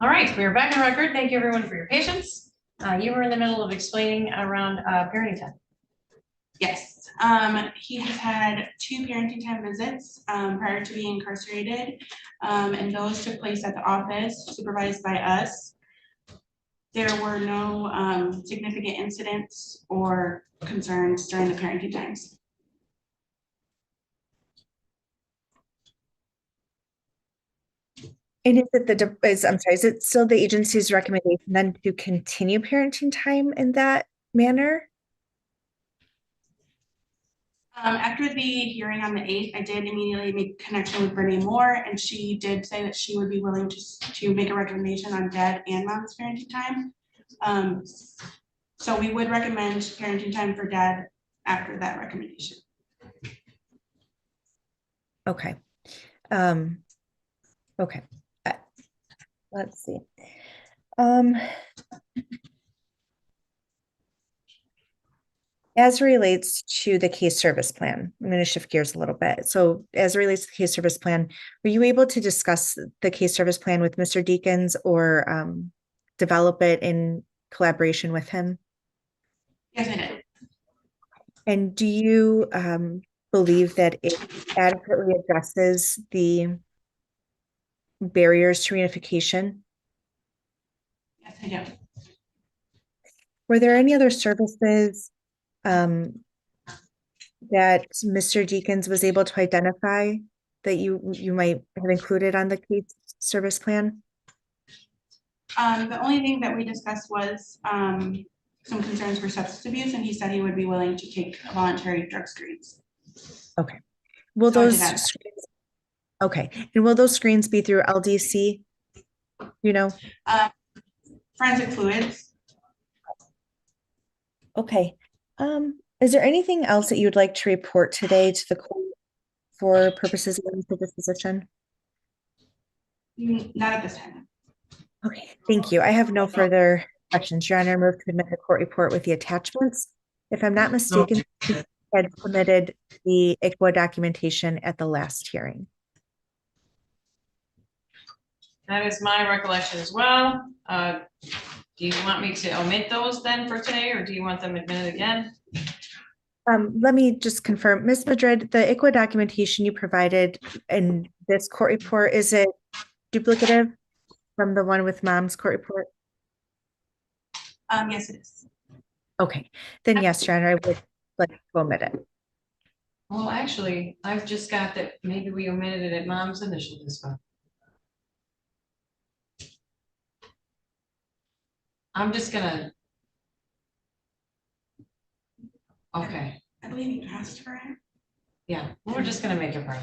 All right, we are back on record. Thank you everyone for your patience. You were in the middle of explaining around parenting time. Yes, he has had 2 parenting time visits prior to being incarcerated, and those took place at the office supervised by us. There were no significant incidents or concerns during the parenting times. And is it still the agency's recommendation then to continue parenting time in that manner? After the hearing on the 8th, I did immediately make connection with Brittany Moore, and she did say that she would be willing to make a recommendation on dad and mom's parenting time. So we would recommend parenting time for dad after that recommendation. Okay. Okay. Let's see. As relates to the case service plan, I'm going to shift gears a little bit. So as it relates to the case service plan, were you able to discuss the case service plan with Mr. Deakins or develop it in collaboration with him? Yes, I did. And do you believe that it adequately addresses the barriers to reunification? Yes, I do. Were there any other services that Mr. Deakins was able to identify that you might have included on the case service plan? The only thing that we discussed was some concerns for substance abuse, and he said he would be willing to take voluntary drug screens. Okay. Will So those screens, okay, and will those screens be through LDC? You know? Forensic fluids. Okay. Is there anything else that you'd like to report today to the court for purposes of this disposition? Not at this time. Okay, thank you. I have no further questions. Your Honor, move to admit the court report with the attachments. If I'm not mistaken, you had submitted the ICWA documentation at the last hearing. That is my recollection as well. Do you want me to omit those then for today, or do you want them admitted again? Let me just confirm, Ms. Madrid, the ICWA documentation you provided in this court report, is it duplicative from the one with mom's court report? Yes, it is. Okay, then yes, Your Honor, I would like to omit it. Well, actually, I've just got that maybe we omitted it at mom's initial this one. I'm just gonna. Okay. I believe you asked for it. Yeah, we're just gonna make it part.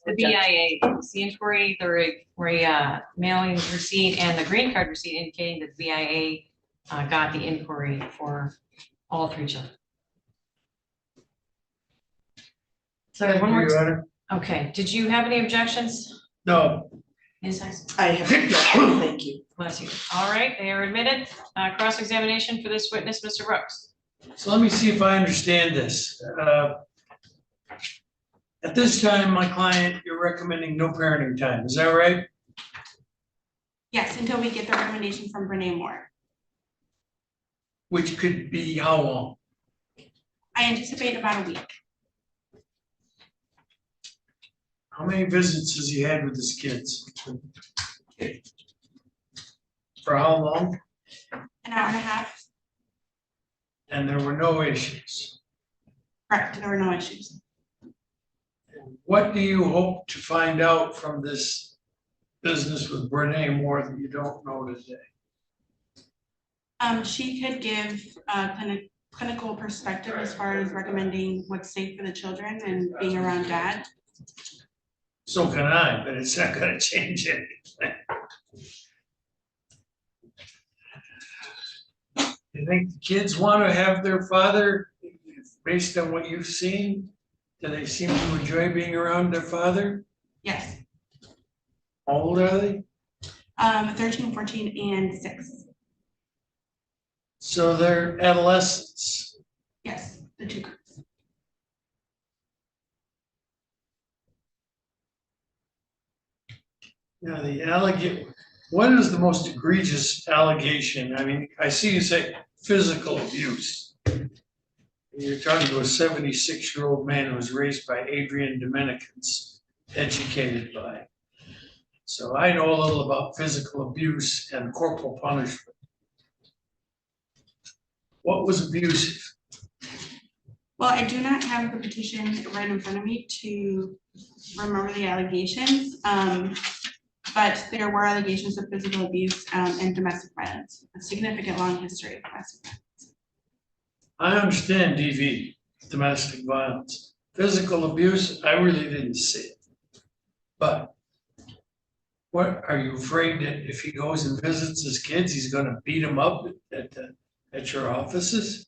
The BIA, it's the inquiry, the mailing receipt and the green card receipt indicating that the BIA got the inquiry for all 3 children. So one more. Okay, did you have any objections? No. Yes, I have, yeah, thank you. bless you. All right, they are admitted. Cross-examination for this witness, Mr. Brooks. So let me see if I understand this. At this time, my client, you're recommending no parenting time, is that right? Yes, until we get the recommendation from Brittany Moore. Which could be how long? I anticipate about a week. How many visits has he had with his kids? For how long? An hour and a half. And there were no issues. Correct, there were no issues. What do you hope to find out from this business with Brene Moore that you don't know today? She could give a clinical perspective as far as recommending what's safe for the children and being around dad. So can I, but it's not gonna change anything. You think the kids want to have their father, based on what you've seen? Do they seem to enjoy being around their father? Yes, How old are they? 13, 14, and 6. So they're adolescents. Yes, the 2 groups. Now, the allegation, what is the most egregious allegation? I mean, I see you say physical abuse. You're talking to a 76-year-old man who was raised by Adrian Dominicans, educated by. So I know a little about physical abuse and corporal punishment. What was abusive? Well, I do not have the petition right in front of me to remember the allegations. But there were allegations of physical abuse and domestic violence, a significant long history of domestic violence. I understand DV, domestic violence. Physical abuse, I really didn't see it. But what, are you afraid that if he goes and visits his kids, he's gonna beat them up at your offices?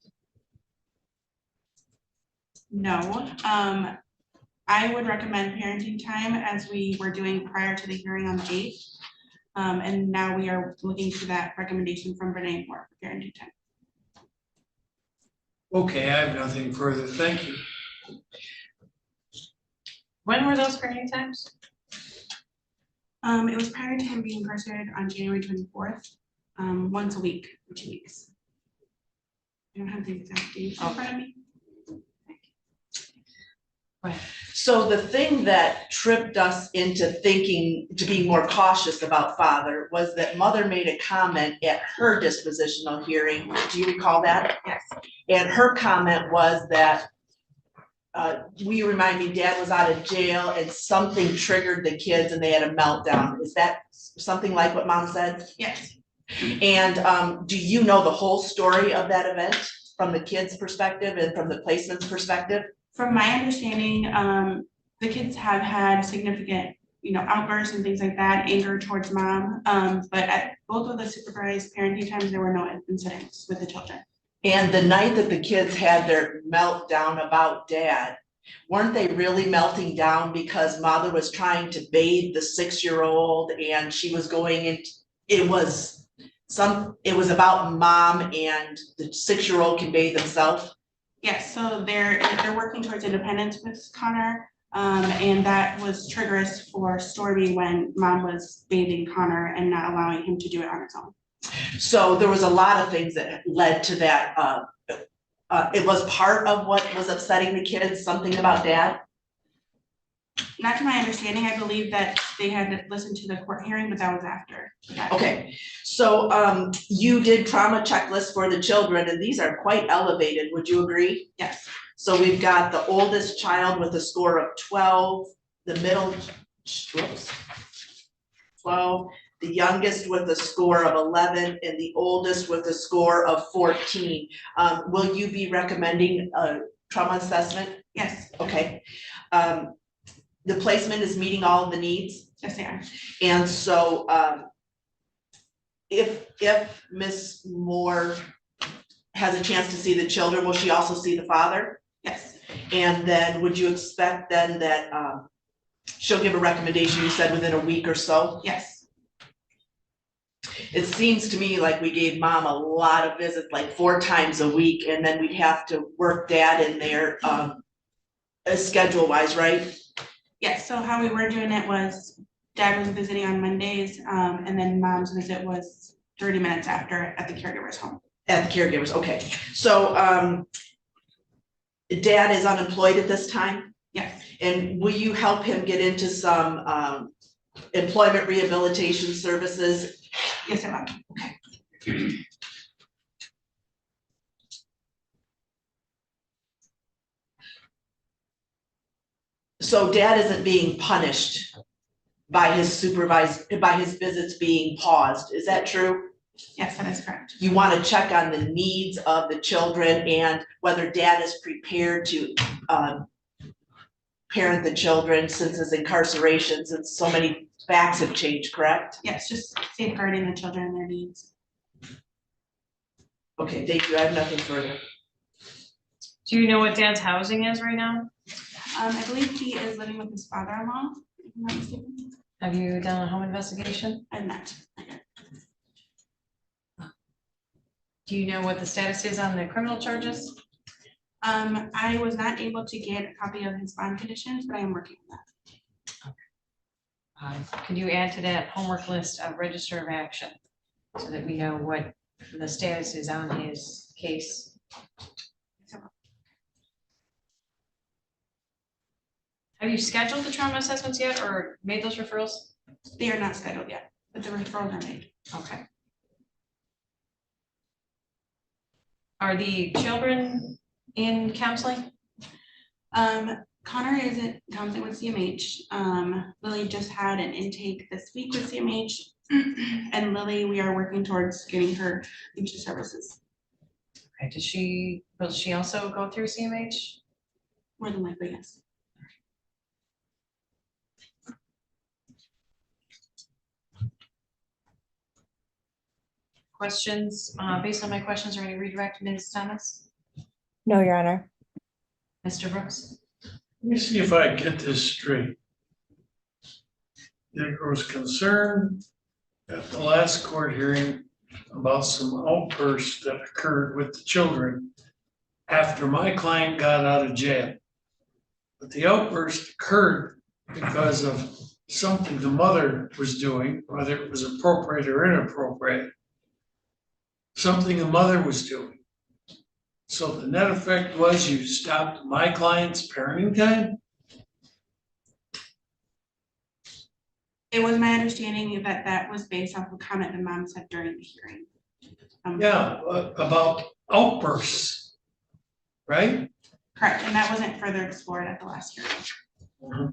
No, I would recommend parenting time as we were doing prior to the hearing on the 8th. And now we are looking for that recommendation from Renee Moore for parenting time. Okay, I have nothing further. Thank you. When were those parenting times? It was prior to him being incarcerated on January 24th, once a week for 2 weeks. I don't have the exact dates in front of me. So the thing that tripped us into thinking, to be more cautious about father, was that mother made a comment at her dispositional hearing. Do you recall that? Yes. And her comment was that, will you remind me, dad was out of jail and something triggered the kids and they had a meltdown. Is that something like what mom said? Yes. And do you know the whole story of that event from the kids' perspective and from the placement's perspective? From my understanding, the kids have had significant, outbursts and things like that, anger towards mom. But at both of the supervised parenting times, there were no incidents with the children. And the night that the kids had their meltdown about dad, weren't they really melting down because mother was trying to bathe the 6-year-old and she was going in, it was about mom and the 6-year-old can bathe himself? Yes, so they're working towards independence with Connor, and that was triggerous for Stormy when mom was bathing Connor and not allowing him to do it on his own. So there was a lot of things that led to that. It was part of what was upsetting the kids, something about dad? Not to my understanding, I believe that they had to listen to the court hearing, but that was after. Okay, so you did trauma checklists for the children and these are quite elevated, would you agree? Yes. So we've got the oldest child with a score of 12, the middle, 12, the youngest with a score of 11, and the oldest with a score of 14. Will you be recommending a trauma assessment? Yes. Okay. The placement is meeting all of the needs? Yes, they are. And so if Ms. Moore has a chance to see the children, will she also see the father? Yes. And then would you expect then that she'll give a recommendation, you said within a week or so? Yes. It seems to me like we gave mom a lot of visits, like 4 times a week, and then we'd have to work dad in there schedule wise, right? Yes, so how we were doing it was dad was visiting on Mondays, and then mom's visit was 30 minutes after at the caregiver's home. At the caregivers, okay. So dad is unemployed at this time? Yes. And will you help him get into some employment rehabilitation services? Yes, I will. Okay. So dad isn't being punished by his visits being paused, is that true? Yes, that is correct. You want to check on the needs of the children and whether dad is prepared to parent the children since his incarceration, since so many facts have changed, correct? Yes, just safeguarding the children and their needs. Okay, thank you, I have nothing further. Do you know what dad's housing is right now? I believe he is living with his father-in-law, if I'm not mistaken. Have you done a home investigation? I'm not. Do you know what the status is on the criminal charges? I was not able to get a copy of his bond conditions, but I am working on Can you add to that homework list a register of action? So that we know what the status is on his case. Have you scheduled the trauma assessments yet or made those referrals? They are not scheduled yet, but the referrals are made. Okay. Are the children in counseling? Connor is at counseling with CMH. Lily just had an intake this week with CMH. And Lily, we are working towards getting her into services. Okay, will she also go through CMH? More than likely, yes. Questions, based on my questions, or any redirect, Ms. Thomas? No, Your Honor. Mr. Brooks? Let me see if I get this straight. There was concern at the last court hearing about some outbursts that occurred with the children after my client got out of jail. But the outburst occurred because of something the mother was doing, whether it was appropriate or inappropriate. Something the mother was doing. So the net effect was you stopped my client's parenting time? It was my understanding that that was based off of a comment the mom said during the hearing. Yeah, about outbursts, right? Correct, and that wasn't further explored at the last hearing. What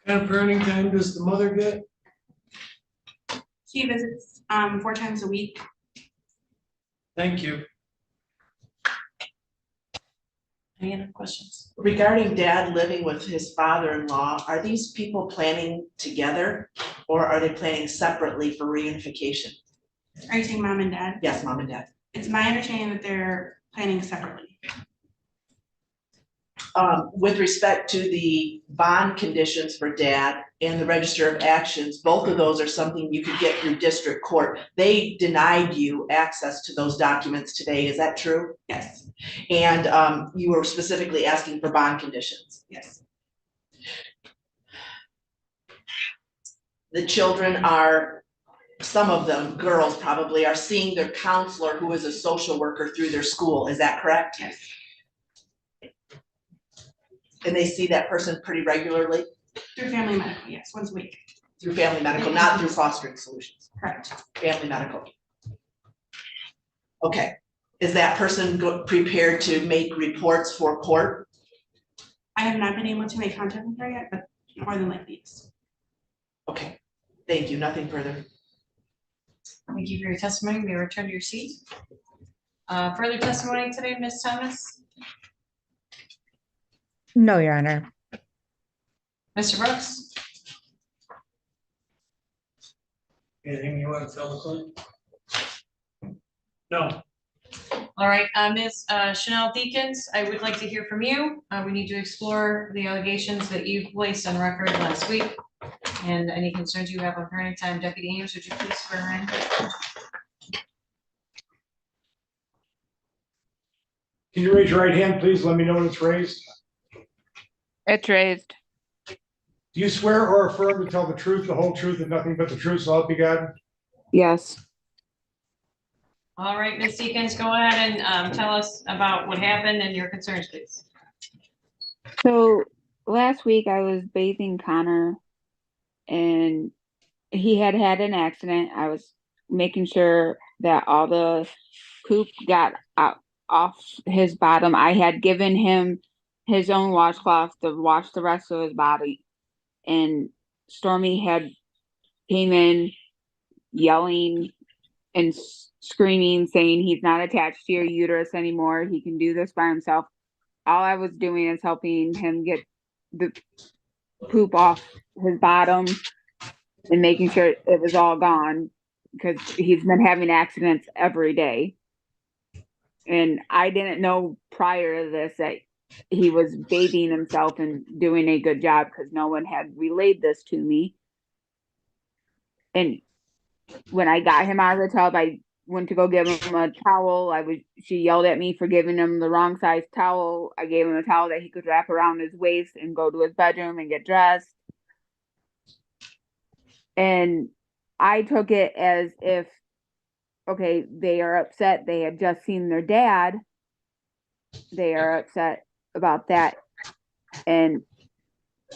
kind of parenting time does the mother get? She visits 4 times a week. Thank you. Any other questions? Regarding dad living with his father-in-law, are these people planning together or are they planning separately for reunification? Are you saying mom and dad? Yes, mom and dad. It's my understanding that they're planning separately. With respect to the bond conditions for dad and the register of actions, both of those are something you could get through district court. They denied you access to those documents today, is that true? Yes, And you were specifically asking for bond conditions. yes. The children are, some of them, girls probably, are seeing their counselor who is a social worker through their school, is that correct? Yes. And they see that person pretty regularly Through family medical, yes, once a week. through family medical, not through fostering solutions, Correct. family medical. Okay, is that person prepared to make reports for court? I have not been able to make contact with her yet, but more than likely, yes. Okay, thank you, nothing further. Thank you for your testimony. May return to your seat. Further testimony today, Ms. Thomas? No, Your Honor. Mr. Brooks? Anything you want to tell the clerk? No. All right, Ms. Chanel Deacons, I would like to hear from you. We need to explore the allegations that you placed on record last week and any concerns you have on parenting time. Deputy Ames, would you please swear in? Can you raise your right hand, please? Let me know when it's raised. It's raised. Do you swear or affirm to tell the truth, the whole truth, and nothing but the truth, so help you God? Yes. All right, Ms. Deacons, go ahead and tell us about what happened and your concerns, please. So last week I was bathing Connor and he had had an accident. I was making sure that all the poop got out off his bottom. I had given him his own washcloth to wash the rest of his body. And Stormy had came in yelling and screaming, saying he's not attached to your uterus anymore. He can do this by himself. All I was doing is helping him get the poop off his bottom and making sure it was all gone because he's been having accidents every day. And I didn't know prior to this that he was bathing himself and doing a good job because no one had relayed this to me. And when I got him out of the tub, I went to go give him a towel. She yelled at me for giving him the wrong size towel. I gave him a towel that he could wrap around his waist and go to his bedroom and get dressed. And I took it as if, okay, they are upset. They had just seen their dad. They are upset about that. And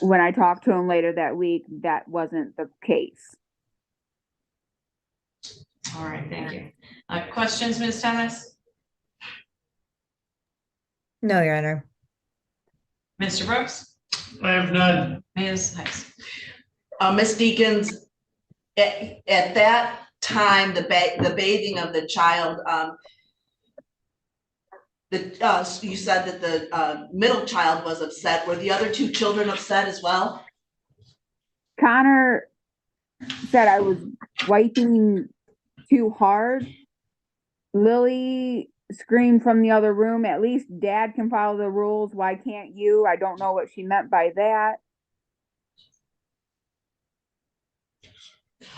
when I talked to him later that week, that wasn't the case. All right, thank you. Questions, Ms. Thomas? No, Your Honor. Mr. Brooks? I have none. Ms. Heiss? Ms. Deacons, at that time, the bathing of the child, you said that the middle child was upset. Were the other two children upset as well? Connor said I was wiping too hard. Lily screamed from the other room, at least dad can follow the rules. Why can't you? I don't know what she meant by that.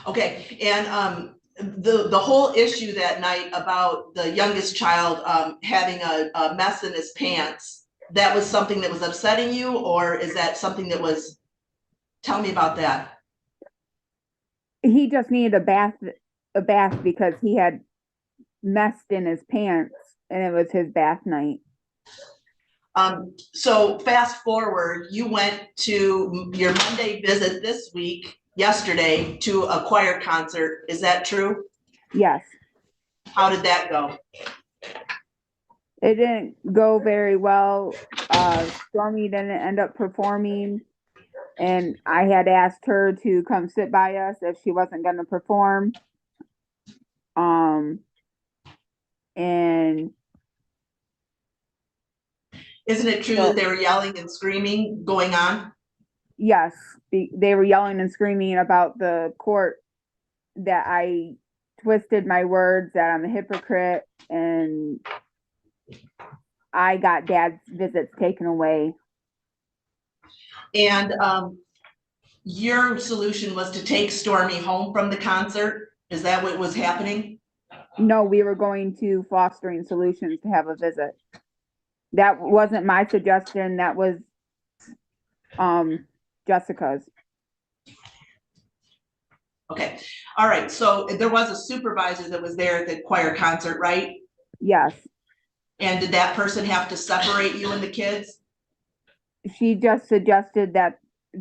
Okay, and the whole issue that night about the youngest child having a mess in his pants, that was something that was upsetting you, or is that something that was, tell me about that. He just needed a bath because he had messed in his pants and it was his bath night. So fast forward, you went to your Monday visit this week, yesterday, to a choir concert. Is that true? Yes. How did that go? It didn't go very well. Stormy didn't end up performing, and I had asked her to come sit by us if she wasn't going to perform. And isn't it true that they were yelling and screaming going on? Yes, they were yelling and screaming about the court, that I twisted my words, that I'm a hypocrite, and I got dad's visits taken away. And your solution was to take Stormy home from the concert? Is that what was happening? No, we were going to Fostering Solutions to have a visit. That wasn't my suggestion. That was Jessica's. Okay. All right. So there was a supervisor that was there at the choir concert, right? Yes. And did that person have to separate you and the kids? She just suggested that,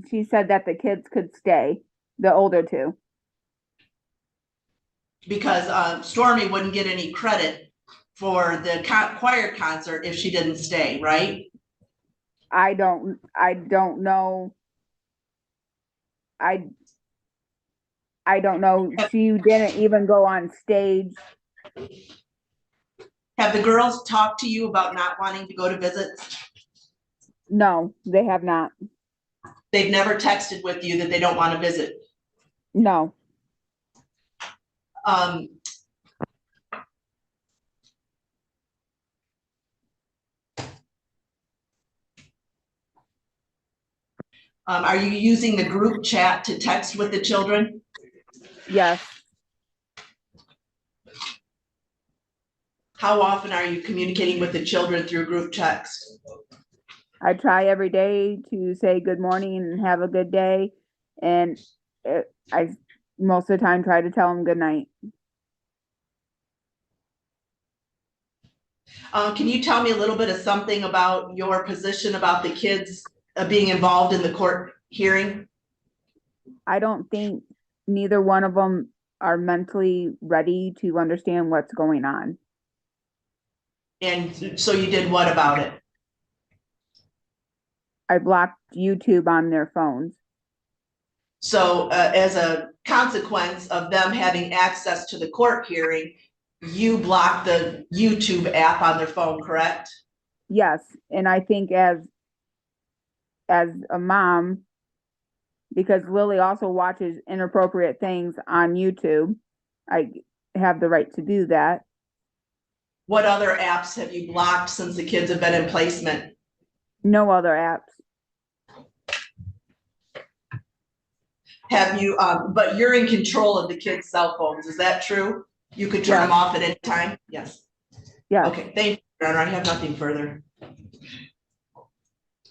she said that the kids could stay, the older two. Because Stormy wouldn't get any credit for the choir concert if she didn't stay, right? I don't know. I don't know. She didn't even go on stage. Have the girls talked to you about not wanting to go to visits? No, they have not. They've never texted with you that they don't want to visit? No. Are you using the group chat to text with the children? Yes. How often are you communicating with the children through group text? I try every day to say good morning and have a good day. And I most of the time try to tell them good night. Can you tell me a little bit of something about your position about the kids being involved in the court hearing? I don't think neither one of them are mentally ready to understand what's going on. And so you did what about it? I blocked YouTube on their phones. So as a consequence of them having access to the court hearing, you blocked the YouTube app on their phone, correct? Yes, and I think as a mom, because Lily also watches inappropriate things on YouTube, I have the right to do that. What other apps have you blocked since the kids have been in placement? No other apps. Have you, but you're in control of the kids' cell phones, is that true? You could turn them off at any time? Yes. Yeah. Okay, thank you, Your Honor. I have nothing further.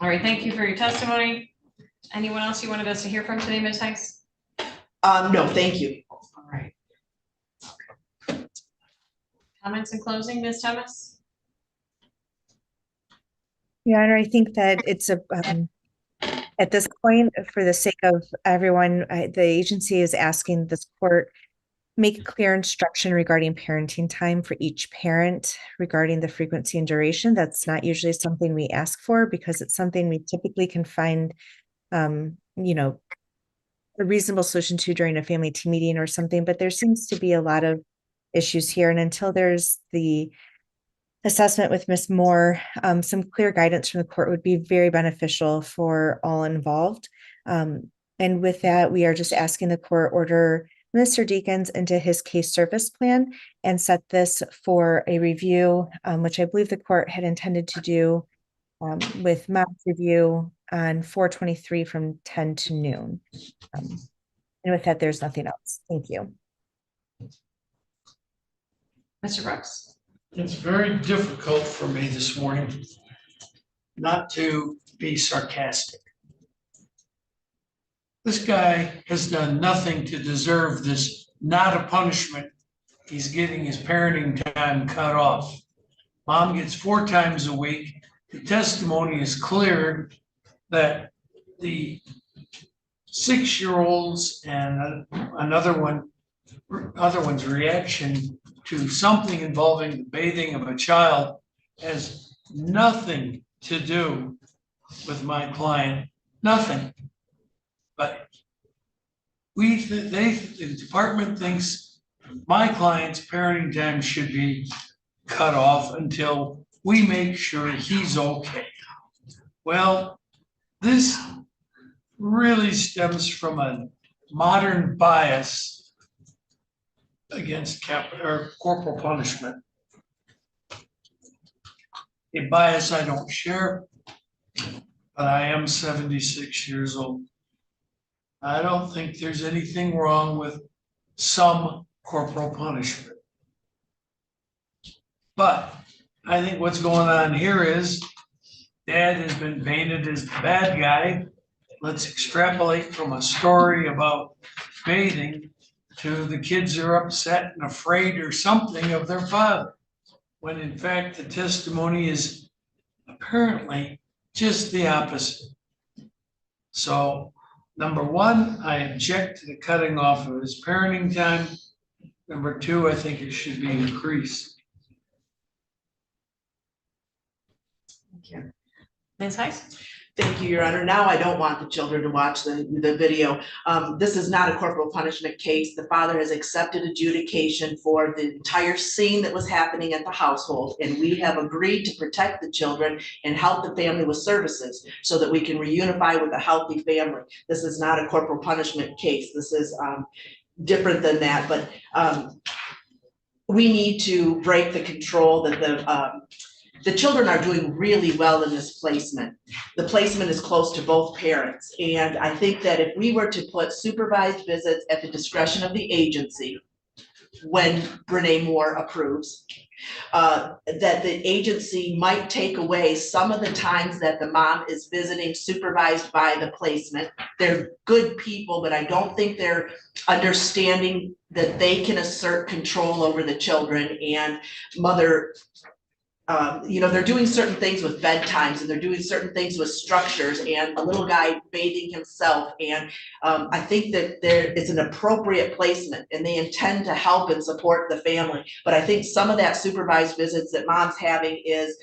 All right, thank you for your testimony. Anyone else you wanted us to hear from today, Ms. Heiss? No, thank you. All right. Comments in closing, Ms. Thomas? Your Honor, I think that it's at this point, for the sake of everyone, the agency is asking this court make clear instruction regarding parenting time for each parent regarding the frequency and duration. That's not usually something we ask for because it's something we typically can find, you know, a reasonable solution to during a family team meeting or something, but there seems to be a lot of issues here. And until there's the assessment with Ms. Moore, some clear guidance from the court would be very beneficial for all involved. And with that, we are just asking the court order Mr. Deakins into his case service plan and set this for a review, which I believe the court had intended to do with mom's review on 4/23 from 10 to noon. And with that, there's nothing else. Thank you. Mr. Brooks? It's very difficult for me this morning not to be sarcastic. This guy has done nothing to deserve this, not a punishment. He's getting his parenting time cut off. Mom gets 4 times a week. The testimony is clear that the 6-year-olds and other one's reaction to something involving the bathing of a child has nothing to do with my client, nothing. But the department thinks my client's parenting time should be cut off until we make sure he's okay. Well, this really stems from a modern bias against corporal punishment. A bias I don't share, but I am 76 years old. I don't think there's anything wrong with some corporal punishment. But I think what's going on here is Dad has been painted as the bad guy. Let's extrapolate from a story about bathing to the kids are upset and afraid or something of their father, when in fact the testimony is apparently just the opposite. So, number 1, I object to the cutting off of his parenting time. Number 2, I think it should be increased. Thank you. Ms. Heiss? Thank you, Your Honor. Now I don't want the children to watch the video. This is not a corporal punishment case. The father has accepted adjudication for the entire scene that was happening at the household, and we have agreed to protect the children and help the family with services so that we can reunify with a healthy family. This is not a corporal punishment case. This is different than that, but we need to break the control that the children are doing really well in this placement. The placement is close to both parents. And I think that if we were to put supervised visits at the discretion of the agency, when Brene Moore approves, that the agency might take away some of the times that the mom is visiting supervised by the placement. They're good people, but I don't think they're understanding that they can assert control over the children, and mother, they're doing certain things with bedtimes, and they're doing certain things with structures, and a little guy bathing himself. And I think that it's an appropriate placement, and they intend to help and support the family. But I think some of that supervised visits that mom's having is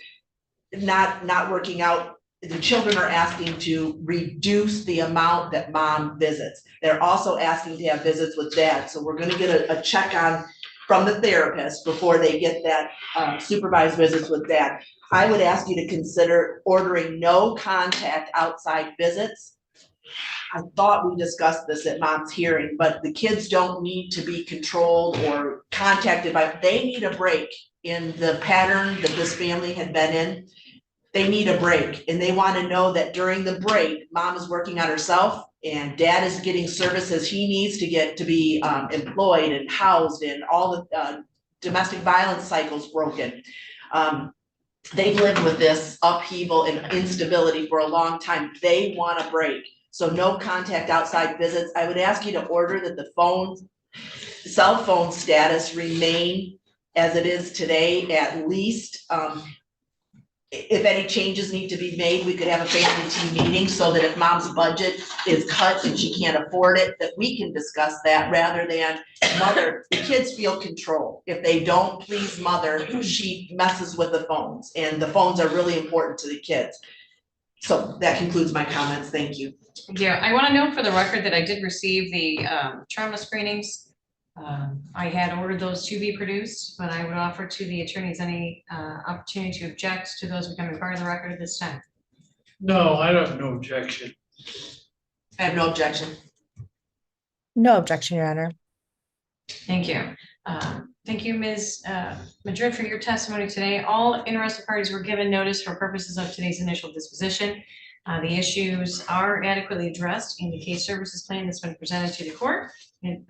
not working out. The children are asking to reduce the amount that mom visits. They're also asking to have visits with dad. So we're going to get a check on from the therapist before they get that supervised visits with dad. I would ask you to consider ordering no contact outside visits. I thought we discussed this at mom's hearing, but the kids don't need to be controlled or contacted they need a break in the pattern that this family had been in. They need a break, and they want to know that during the break, mom is working on herself And dad is getting services he needs to get to be employed and housed, and all the domestic violence cycles broken. They've lived with this upheaval and instability for a long time. They want a break. So no contact outside visits. I would ask you to order that the cell phone status remain as it is today, at least. If any changes need to be made, we could have a family team meeting so that if mom's budget is cut and she can't afford it, that we can discuss that rather than mother. The kids feel control. If they don't please mother, she messes with the phones, and the phones are really important to the kids. So that concludes my comments. Thank you. Yeah, I want to note for the record that I did receive the trauma screenings. I had ordered those to be produced, but I would offer to the attorneys any opportunity to object to those becoming part of the record at this time. No, I don't have no objection. I have no objection. No objection, Your Honor. Thank you. Thank you, Ms. Madrid, for your testimony today. All interested parties were given notice for purposes of today's initial disposition. The issues are adequately addressed in the case services plan that's been presented to the court. It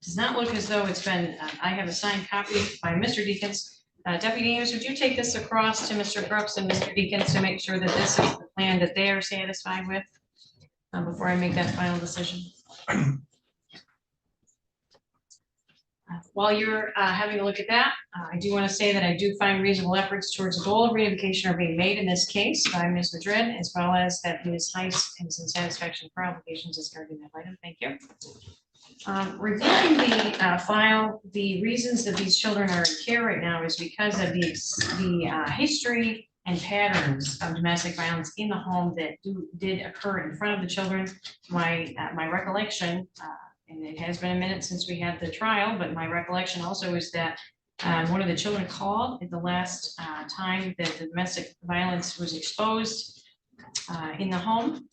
does not look as though it's been, I have a signed copy by Mr. Deakins. Deputy Ames, would you take this across to Mr. Brooks and Mr. Deakins to make sure that this is the plan that they are satisfied with before I make that final decision? While you're having a look at that, I do want to say that I do find reasonable efforts towards the goal of reunification are being made in this case by Ms. Madrid, as well as that Ms. Heiss is in satisfaction for obligations as guardian ad litem. Thank you. Reviewing the file, the reasons that these children are in care right now is because of the history and patterns of domestic violence in the home that did occur in front of the children. My recollection, and it has been a minute since we had the trial, but my recollection also is that one of the children called at the last time that the domestic violence was exposed in the home.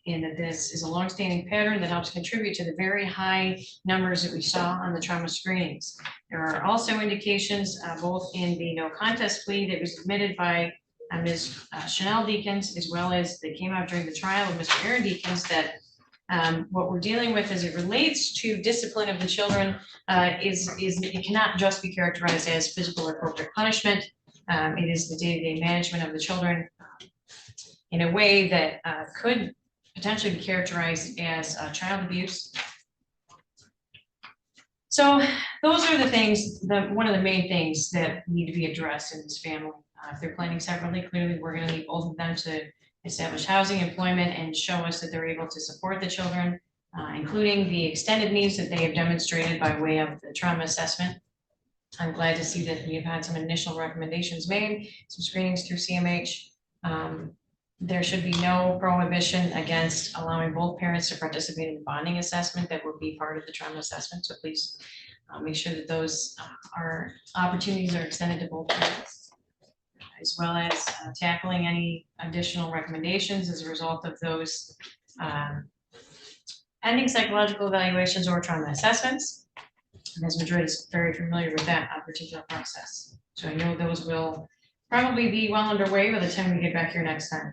And that this is a longstanding pattern that helps contribute to the very high numbers that we saw on the trauma screenings. There are also indications both in the no contest plea that was submitted by Ms. Chanel Deakins, as well as that came out during the trial of Mr. Aaron Deakins, that what we're dealing with as it relates to discipline of the children is it cannot just be characterized as physical or corporate punishment. It is the day-to-day management of the children in a way that could potentially be characterized as child abuse. So those are the things, one of the main things that need to be addressed in this family. If they're planning separately, clearly we're going to need both of them to establish housing, employment, and show us that they're able to support the children, including the extended needs that they have demonstrated by way of the trauma assessment. I'm glad to see that we have had some initial recommendations made, some screenings through CMH. There should be no prohibition against allowing both parents to participate in the bonding assessment that will be part of the trauma assessment. So please make sure that those opportunities are extended to both parents, as well as tackling any additional recommendations as a result of those pending psychological evaluations or trauma assessments. Ms. Madrid is very familiar with that particular process. So I know those will probably be well underway by the time we get back here next time.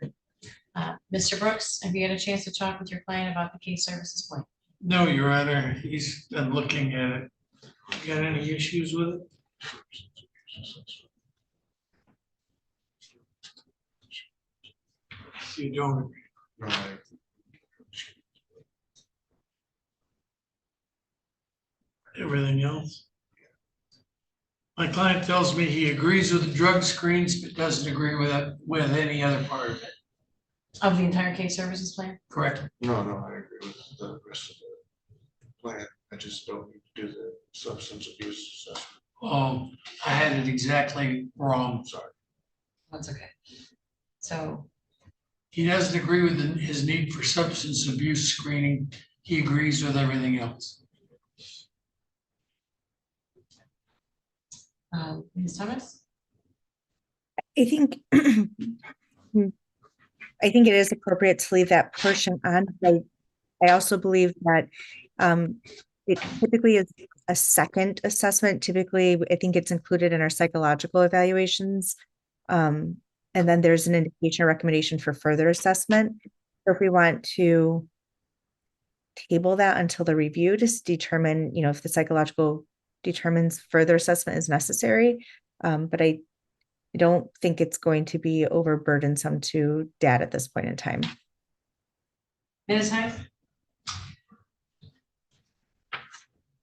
Mr. Brooks, have you had a chance to talk with your client about the case services plan? No, Your Honor, he's been looking at it. You got any issues with it? You don't agree? Everything else? My client tells me he agrees with the drug screens, but doesn't agree with any other part of it. Of the entire case services plan? Correct. No, I agree with the rest of the plan. I just don't need to do the substance abuse assessment. I had it exactly wrong. Sorry. That's okay. So He doesn't agree with his need for substance abuse screening. He agrees with everything else. Ms. Thomas? I think I think it is appropriate to leave that portion on. I also believe that it typically is a second assessment. Typically, I think it's included in our psychological evaluations. And then there's an indication or recommendation for further assessment. So if we want to table that until the review to determine, you know, if the psychological determines further assessment is necessary. But I don't think it's going to be overburdensome to dad at this point in time. Ms. Hyde?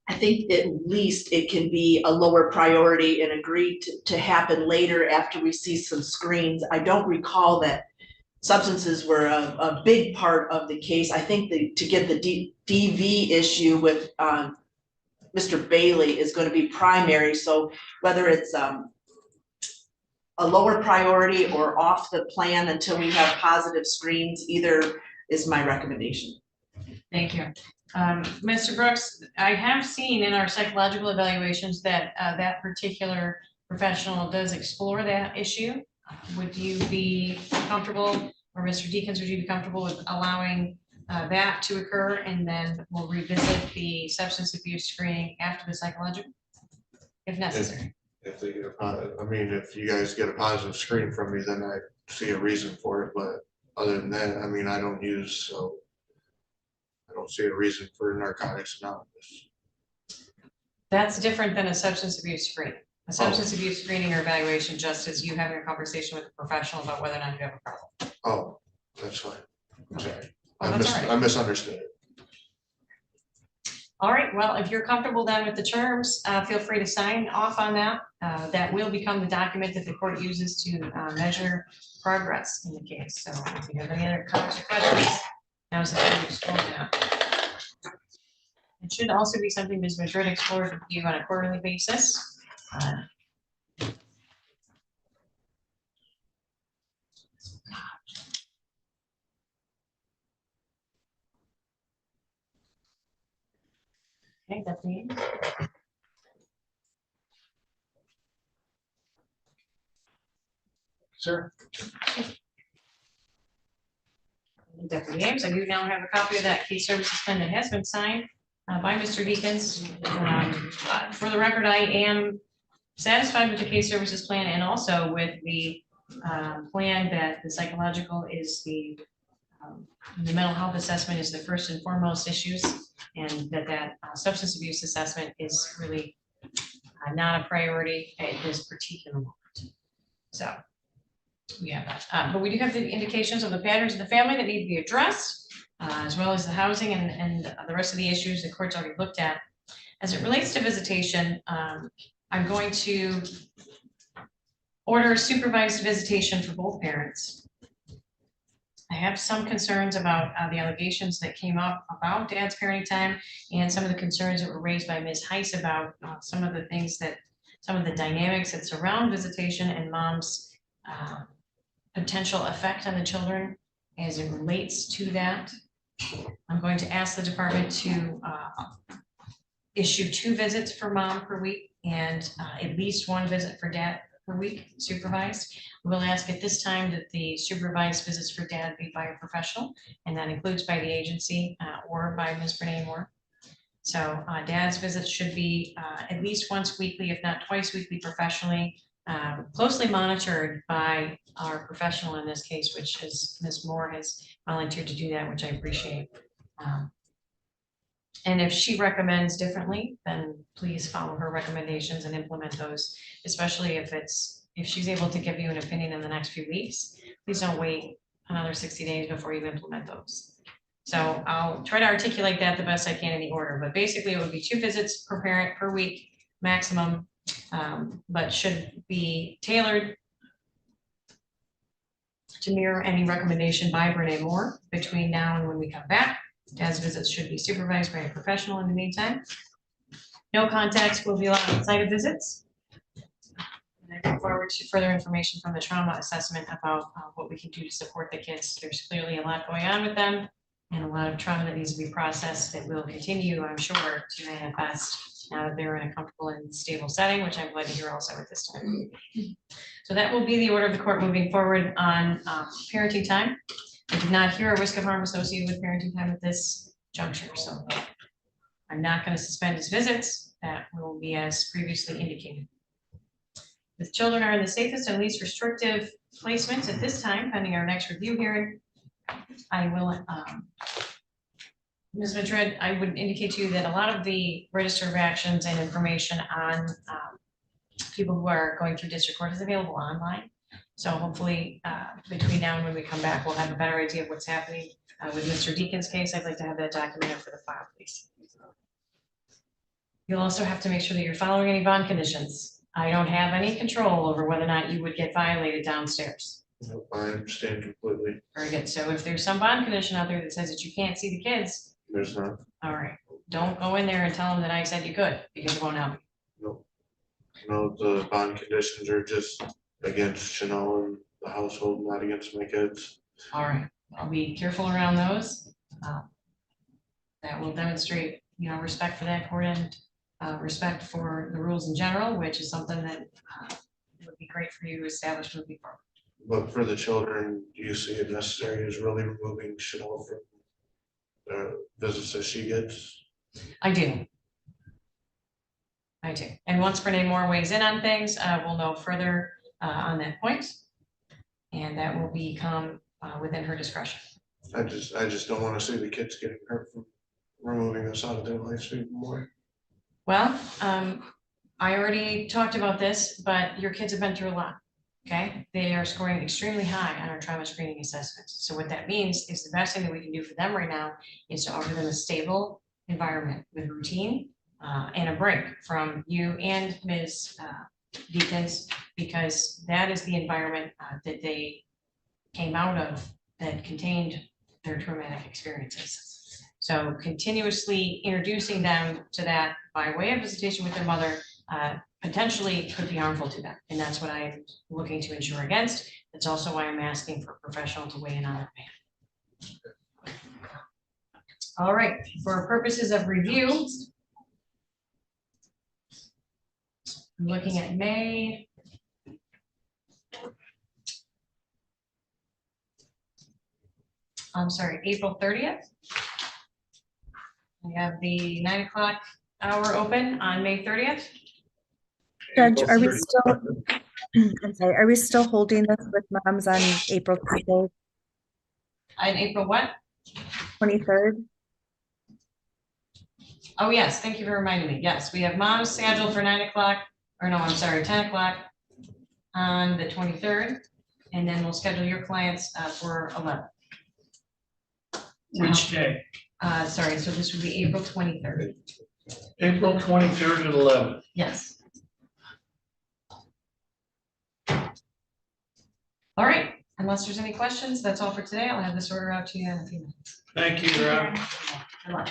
I think at least it can be a lower priority and agreed to happen later after we see some screens. I don't recall that substances were a big part of the case. I think to get the DV issue with Mr. Bailey is going to be primary. So whether it's a lower priority or off the plan until we have positive screens, either is my recommendation. Thank you. Mr. Brooks, I have seen in our psychological evaluations that that particular professional does explore that issue. Would you be comfortable, or Mr. Deakins, would you be comfortable with allowing that to occur, and then we'll revisit the substance abuse screening after the psychological, if necessary? If they get I mean, if you guys get a positive screen from me, then I see a reason for it, but other than that, I mean, I don't use, so I don't see a reason for Narcotics Anonymous. That's different than a substance abuse screening. A substance abuse screening or evaluation, just as you having a conversation with a professional about whether or not you have a problem. Oh, that's fine. I'm sorry. Oh, that's all right. I misunderstood it. All right, well, if you're comfortable then with the terms, feel free to sign off on that. That will become the document that the court uses to measure progress in the case. So if you have any other comments or questions, now's the time to scroll down. It should also be something Ms. Madrid explores with you on a quarterly basis. Okay, that's me. Sir? Deputy Ames, I do now have a copy of that case services plan that has been signed by Mr. Deakins. For the record, I am satisfied with the case services plan and also with the plan that the psychological is the mental health assessment is the first and foremost issues, and that substance abuse assessment is really not a priority at this particular moment. So we have that, but we do have the indications of the patterns of the family that need to be addressed, as well as the housing and the rest of the issues the court's already looked at. As it relates to visitation, I'm going to order supervised visitation for both parents. I have some concerns about the allegations that came up about dad's parenting time and some of the concerns that were raised by Ms. Heiss about some of the things some of the dynamics that surround visitation and mom's potential effect on the children as it relates to that. I'm going to ask the department to issue 2 visits for mom per week and at least 1 visit for dad per week supervised. We'll ask at this time that the supervised visits for dad be by a professional, and that includes by the agency or by Ms. Renee Moore. So dad's visits should be at least once weekly, if not twice weekly professionally, closely monitored by our professional in this case, which is Ms. Moore has volunteered to do that, which I appreciate. And if she recommends differently, then please follow her recommendations and implement those, especially if she's able to give you an opinion in the next few weeks. Please don't wait another 60 days before you implement those. So I'll try to articulate that the best I can in the order, but basically it would be 2 visits per parent per week maximum, but should be tailored to mirror any recommendation by Renee Moore between now and when we come back. Dad's visits should be supervised by a professional in the meantime. No contacts will be allowed outside of visits. And I look forward to further information from the trauma assessment about what we can do to support the kids. There's clearly a lot going on with them and a lot of trauma that needs to be processed that will continue, I'm sure, to manifest now that they're in a comfortable and stable setting, which I'm glad to hear also at this time. So that will be the order of the court moving forward on parenting time. I did not hear a risk of harm associated with parenting time at this juncture, so I'm not going to suspend his visits. That will be as previously indicated. The children are in the safest and least restrictive placements at this time, pending our next review hearing. I will Ms. Madrid, I would indicate to you that a lot of the register of actions and information on people who are going through district court is available online. So hopefully, between now and when we come back, we'll have a better idea of what's happening with Mr. Deacon's case. I'd like to have that documented for the file, please. You'll also have to make sure that you're following any bond conditions. I don't have any control over whether or not you would get violated downstairs. Nope, I understand completely. Very good. So if there's some bond condition out there that says that you can't see the kids, There's not, all right, don't go in there and tell them that I said you could, because it won't help. no. No, the bond conditions are just against Chanel and the household, not against my kids. All right, I'll be careful around those. That will demonstrate, respect for that court and respect for the rules in general, which is something that would be great for you to establish moving forward. But for the children, do you see it necessary is really removing Chanel from the visits that she gets? I do. And once Renee Moore weighs in on things, we'll know further on that point. And that will become within her discretion. I just don't wanna see the kids getting hurt from removing us out of their lives even more. Well, I already talked about this, but your kids have been through a lot. Okay, they are scoring extremely high on our trauma screening assessments. So what that means is the best thing that we can do for them right now is to offer them a stable environment with routine and a break from you and Ms. Deacons, because that is the environment that they came out of that contained their traumatic experiences. So continuously introducing them to that by way of visitation with their mother potentially could be harmful to them. And that's what I'm looking to ensure against. That's also why I'm asking for a professional to weigh in on it. All right, for purposes of review, I'm looking at May. I'm sorry, April 30th. We have the 9 o'clock hour open on May 30th. Judge, are we still, I'm sorry, are we still holding this with moms on April 23rd? On April what? 23rd? Oh, yes, thank you for reminding me. Yes, we have moms scheduled for 9 o'clock, or no, I'm sorry, 10 o'clock on the 23rd. And then we'll schedule your clients for 11. Which day? Sorry, so this would be April 23rd. April 23rd at 11. Yes. All right, unless there's any questions, that's all for today. I'll have this order out to you in a few minutes. Thank you, Rob. Good luck.